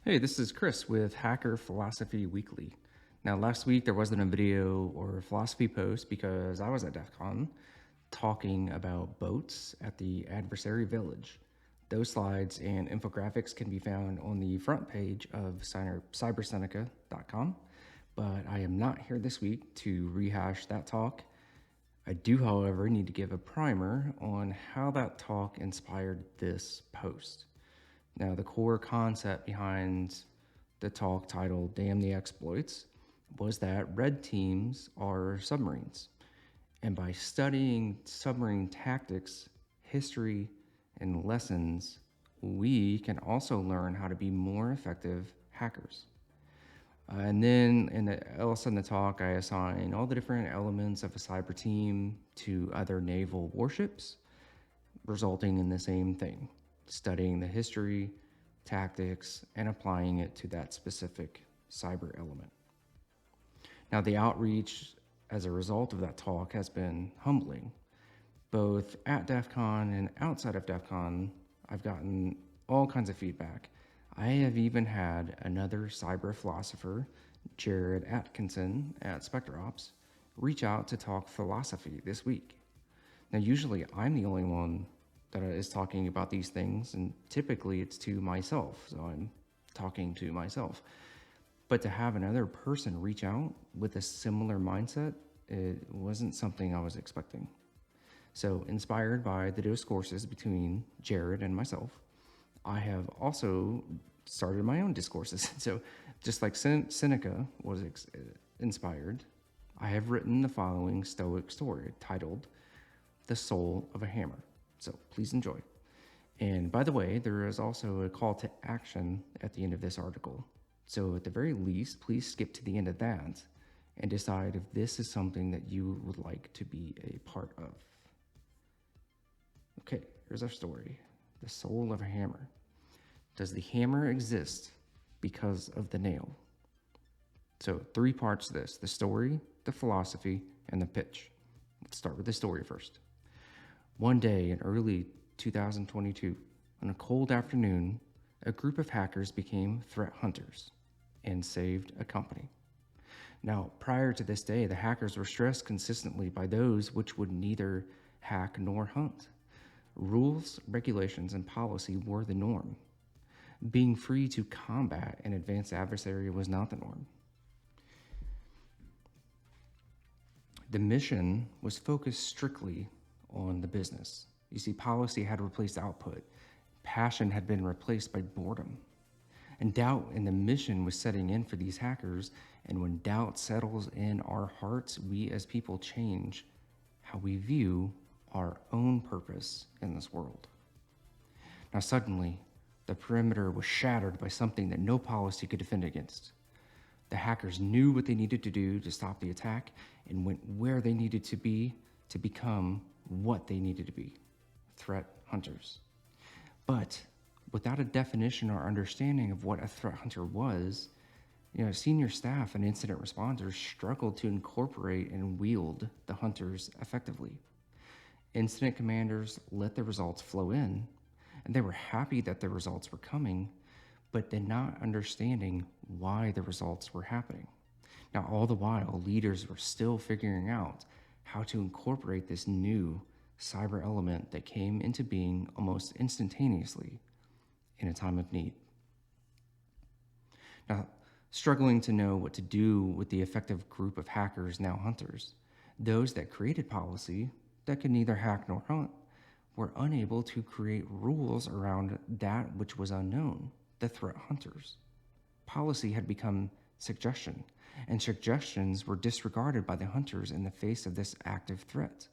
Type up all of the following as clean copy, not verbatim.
Hey, this is Chris with Hacker Philosophy Weekly. Now, last week there wasn't a video or a philosophy post because I was at DEF CON talking about boats at the adversary village. Those slides and infographics can be found on the front page of cybersecurity.com, but I am not here this week to rehash that talk. I do, however, need to give a primer on how that talk inspired this post. Now, the core concept behind the talk titled Damn the Exploits was that red teams are submarines. And by studying submarine tactics, history, and lessons, we can also learn how to be more effective hackers. And then also in the talk, I assign all the different elements of a cyber team to other naval warships, resulting in the same thing, studying the history, tactics, and applying it to that specific cyber element. Now, the outreach as a result of that talk has been humbling. Both at DEF CON and outside of DEF CON, I've gotten all kinds of feedback. I have even had another cyber philosopher, Jared Atkinson at SpecterOps, reach out to talk philosophy this week. Now, usually I'm the only one that is talking about these things, and typically it's to myself, so I'm talking to myself. But to have another person reach out with a similar mindset, it wasn't something I was expecting. So, inspired by the discourses between Jared and myself, I have also started my own discourses. So, just like Seneca was inspired, I have written the following Stoic story titled The Soul of a Hammer. So, please enjoy. And by the way, there is also a call to action at the end of this article. So, at the very least, please skip to the end of that and decide if this is something that you would like to be a part of. Okay, here's our story. The soul of a hammer. Does the hammer exist because of the nail? So, three parts to this: the story, the philosophy, and the pitch. Let's start with the story first. One day in early 2022, on a cold afternoon, a group of hackers became threat hunters and saved a company. Now, prior to this day, the hackers were stressed consistently by those which would neither hack nor hunt. Rules, regulations, and policy were the norm. Being free to combat an advanced adversary was not the norm. The mission was focused strictly on the business. You see, policy had replaced output. Passion had been replaced by boredom. And doubt in the mission was setting in for these hackers. And when doubt settles in our hearts, we as people change how we view our own purpose in this world. Now, suddenly, the perimeter was shattered by something that no policy could defend against. The hackers knew what they needed to do to stop the attack and went where they needed to be to become what they needed to be: threat hunters. But without a definition or understanding of what a threat hunter was, senior staff and incident responders struggled to incorporate and wield the hunters effectively. Incident commanders let the results flow in, and they were happy that the results were coming, but did not understanding why the results were happening. Now, all the while, leaders were still figuring out how to incorporate this new cyber element that came into being almost instantaneously in a time of need. Now, struggling to know what to do with the effective group of hackers, now hunters, those that created policy that could neither hack nor hunt, were unable to create rules around that which was unknown, the threat hunters. Policy had become suggestion, and suggestions were disregarded by the hunters in the face of this active threat.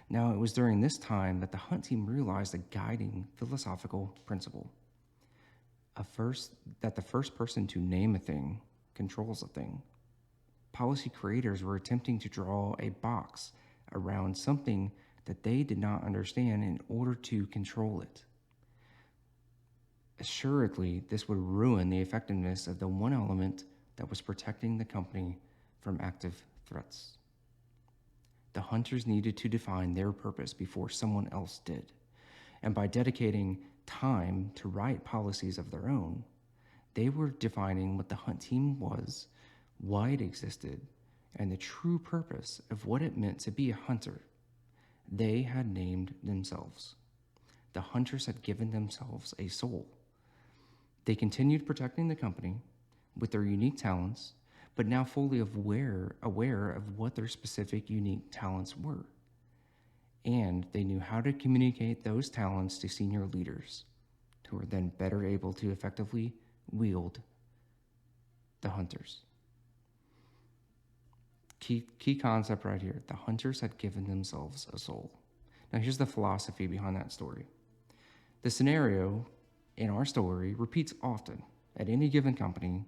Now, it was during this time that the hunt team realized a guiding philosophical principle. That the first person to name a thing controls a thing. Policy creators were attempting to draw a box around something that they did not understand in order to control it. Assuredly, this would ruin the effectiveness of the one element that was protecting the company from active threats. The hunters needed to define their purpose before someone else did. And by dedicating time to write policies of their own, They were defining what the hunt team was, why it existed, and the true purpose of what it meant to be a hunter. They had named themselves. The hunters had given themselves a soul. They continued protecting the company with their unique talents, but now fully aware of what their specific unique talents were. And they knew how to communicate those talents to senior leaders, who were then better able to effectively wield the hunters. Key concept right here. The hunters had given themselves a soul. Now here's the philosophy behind that story. The scenario in our story repeats often at any given company,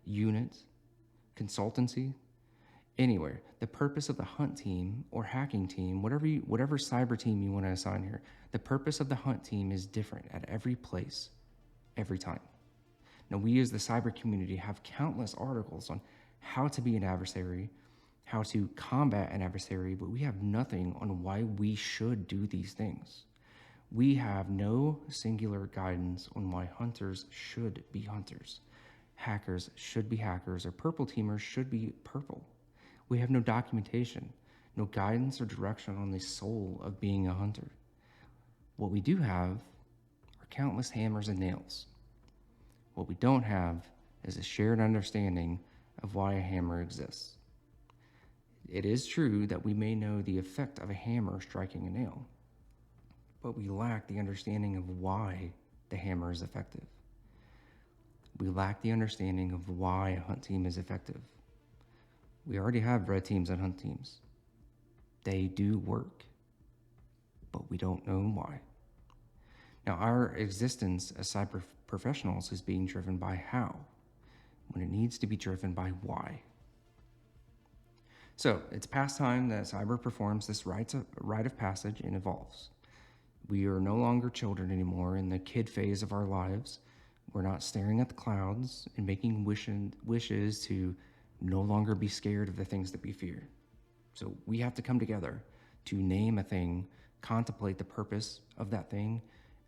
unit, consultancy, anywhere. The purpose of the hunt team or hacking team, whatever cyber team you want to assign here, the purpose of the hunt team is different at every place, every time. Now, we as the cyber community have countless articles on how to be an adversary, how to combat an adversary, but we have nothing on why we should do these things. We have no singular guidance on why hunters should be hunters, hackers should be hackers, or purple teamers should be purple. We have no documentation, no guidance or direction on the soul of being a hunter. What we do have are countless hammers and nails. What we don't have is a shared understanding of why a hammer exists. It is true that we may know the effect of a hammer striking a nail, but we lack the understanding of why the hammer is effective. We lack the understanding of why a hunt team is effective. We already have red teams and hunt teams. They do work, but we don't know why. Now, our existence as cyber professionals is being driven by how, when it needs to be driven by why. So, it's past time that cyber performs this rite of passage and evolves. We are no longer children anymore in the kid phase of our lives. We're not staring at the clouds and making wishes to no longer be scared of the things that we fear. So we have to come together to name a thing, contemplate the purpose of that thing,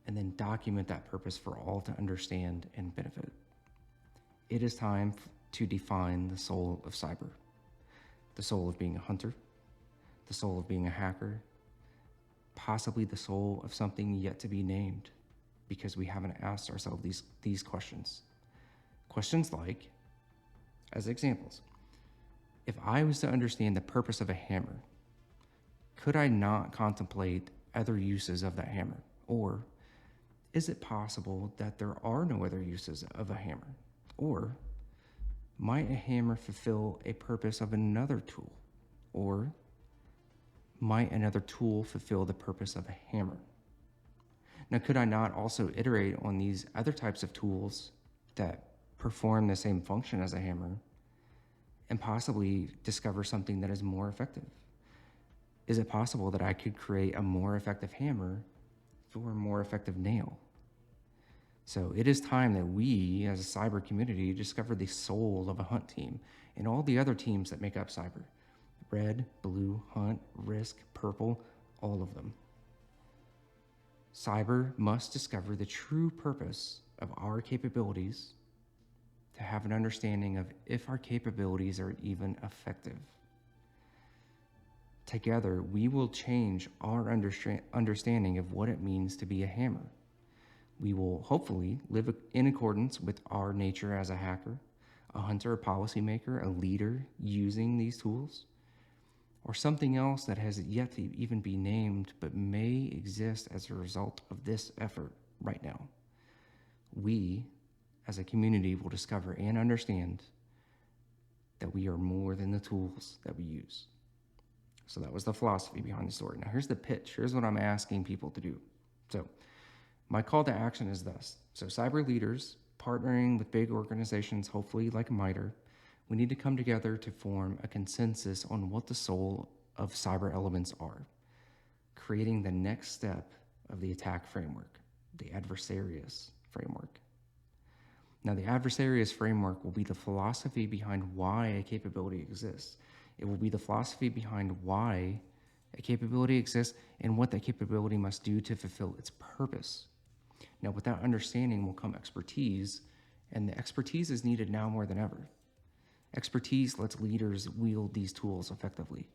and then document that purpose for all to understand and benefit. It is time to define the soul of cyber. The soul of being a hunter, the soul of being a hacker, possibly the soul of something yet to be named, because we haven't asked ourselves these questions. Questions like, as examples, if I was to understand the purpose of a hammer, could I not contemplate other uses of that hammer? Or is it possible that there are no other uses of a hammer? Or might a hammer fulfill a purpose of another tool? Or might another tool fulfill the purpose of a hammer? Now, could I not also iterate on these other types of tools that perform the same function as a hammer and possibly discover something that is more effective? Is it possible that I could create a more effective hammer for a more effective nail? So it is time that we, as a cyber community, discover the soul of a hunt team and all the other teams that make up cyber. Red, blue, hunt, risk, purple, all of them. Cyber must discover the true purpose of our capabilities to have an understanding of if our capabilities are even effective. Together, we will change our understanding of what it means to be a hammer. We will hopefully live in accordance with our nature as a hacker, a hunter, a policymaker, a leader using these tools, or something else that has yet to even be named but may exist as a result of this effort right now. We, as a community, will discover and understand that we are more than the tools that we use. So that was the philosophy behind the story. Now here's the pitch. Here's what I'm asking people to do. So my call to action is this. So cyber leaders partnering with big organizations, hopefully like MITRE, we need to come together to form a consensus on what the soul of cyber elements are, creating the next step of the attack framework, the adversarious framework. Now, the adversarious framework will be the philosophy behind why a capability exists. It will be the philosophy behind why a capability exists and what that capability must do to fulfill its purpose. Now, with that understanding will come expertise And the expertise is needed now more than ever. Expertise lets leaders wield these tools effectively,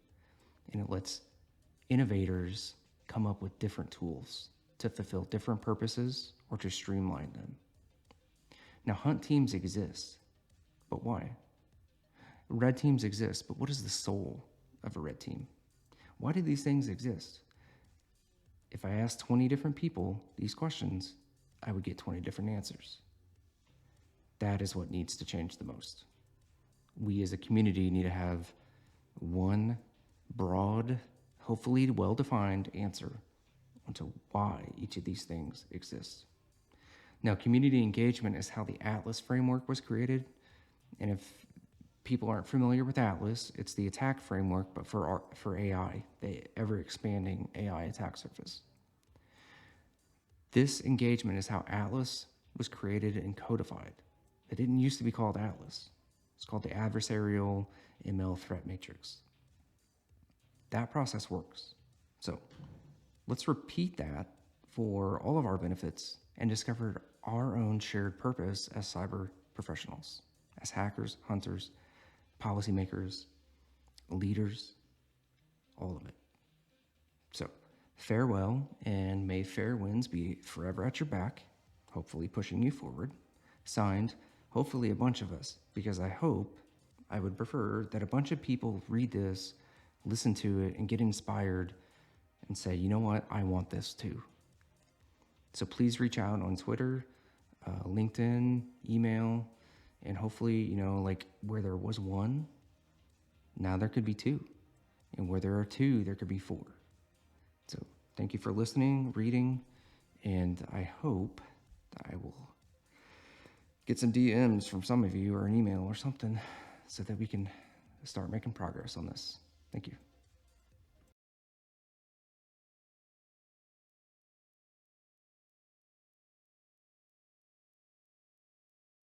and it lets innovators come up with different tools to fulfill different purposes or to streamline them. Now, hunt teams exist, but why? Red teams exist, but what is the soul of a red team? Why do these things exist? If I asked 20 different people these questions, I would get 20 different answers. That is what needs to change the most. We as a community need to have one broad, hopefully well-defined answer onto why each of these things exists. Now, community engagement is how the Atlas framework was created. And if people aren't familiar with Atlas, it's the attack framework, but for AI, the ever-expanding AI attack surface. This engagement is how Atlas was created and codified. It didn't used to be called Atlas. It's called the Adversarial ML Threat Matrix. That process works. So let's repeat that for all of our benefits and discover our own shared purpose as cyber professionals, as hackers, hunters, policymakers, leaders, all of it. So farewell, and may fair winds be forever at your back, hopefully pushing you forward. Signed, hopefully a bunch of us, because I would prefer that a bunch of people read this, listen to it, and get inspired and say, you know what, I want this too. So please reach out on Twitter, LinkedIn, email, and hopefully, like where there was one, now there could be two. And where there are two, there could be four. So thank you for listening, reading, and I hope that I will get some DMs from some of you or an email or something so that we can start making progress on this. Thank you.